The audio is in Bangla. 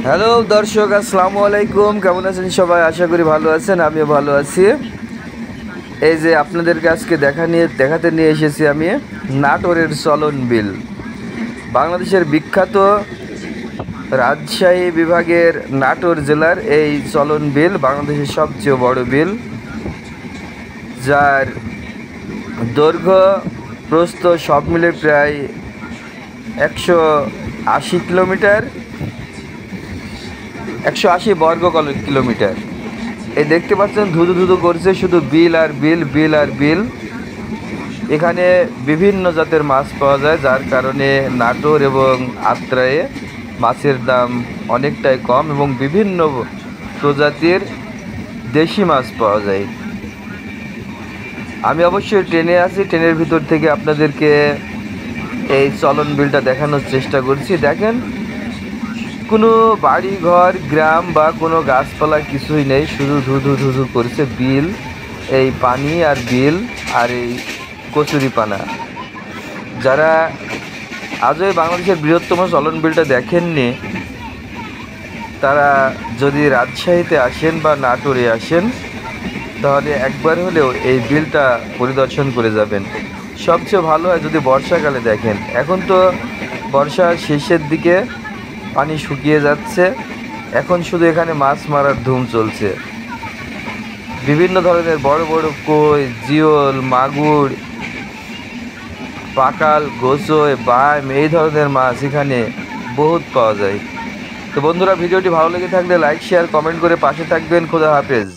হ্যালো দর্শক, আসসালামু আলাইকুম। কেমন আছেন সবাই? আশা করি ভালো আছেন, আমিও ভালো আছি। এই যে আপনাদেরকে আজকে দেখাতে নিয়ে এসেছি আমি নাটোরের চলন বিল। বাংলাদেশের বিখ্যাত রাজশাহী বিভাগের নাটোর জেলার এই চলন বিল বাংলাদেশের সবচেয়ে বড় বিল, যার দৈর্ঘ্য প্রস্থ সব মিলে প্রায় 180 কিলোমিটার, 180 বর্গ কিলোমিটার। এই দেখতে পাচ্ছেন ধুধু ধুধু করছে শুধু বিল আর বিল, বিল আর বিল। এখানে বিভিন্ন জাতের মাছ পাওয়া যায়, যার কারণে নাটোর এবং আত্রায়ে মাছের দাম অনেকটাই কম এবং বিভিন্ন প্রজাতির দেশি মাছ পাওয়া যায়। আমি অবশ্যই ট্রেনে আছি, ট্রেনের ভিতর থেকে আপনাদেরকে এই চলন বিলটা দেখানোর চেষ্টা করছি। দেখেন, কোনো বাড়ি ঘর গ্রাম বা কোনো গাছপালা কিছুই নেই, শুধু ধুধু ধুধু করছে বিল, এই পানি আর বিল আর এই কচুরিপানা। যারা আজও এই বাংলাদেশের বৃহত্তম চলন বিলটা দেখেননি, তারা যদি রাজশাহীতে আসেন বা নাটোরে আসেন, তাহলে একবার হলেও এই বিলটা পরিদর্শন করে যাবেন। সবচেয়ে ভালো হয় যদি বর্ষাকালে দেখেন। এখন তো বর্ষার শেষের দিকে, পানি শুকিয়ে যাচ্ছে, এখন শুধু এখানে মাছ মারার ধুম চলছে। বিভিন্ন ধরনের বড় বড় কই, জিওল, মাগুর, পাকাল, গোসই, বাইম এই ধরনের মাছ এখানে বহুত পাওয়া যায়। তো বন্ধুরা, ভিডিওটি ভালো লেগে থাকলে লাইক শেয়ার কমেন্ট করে পাশে থাকবেন। খোদা হাফেজ।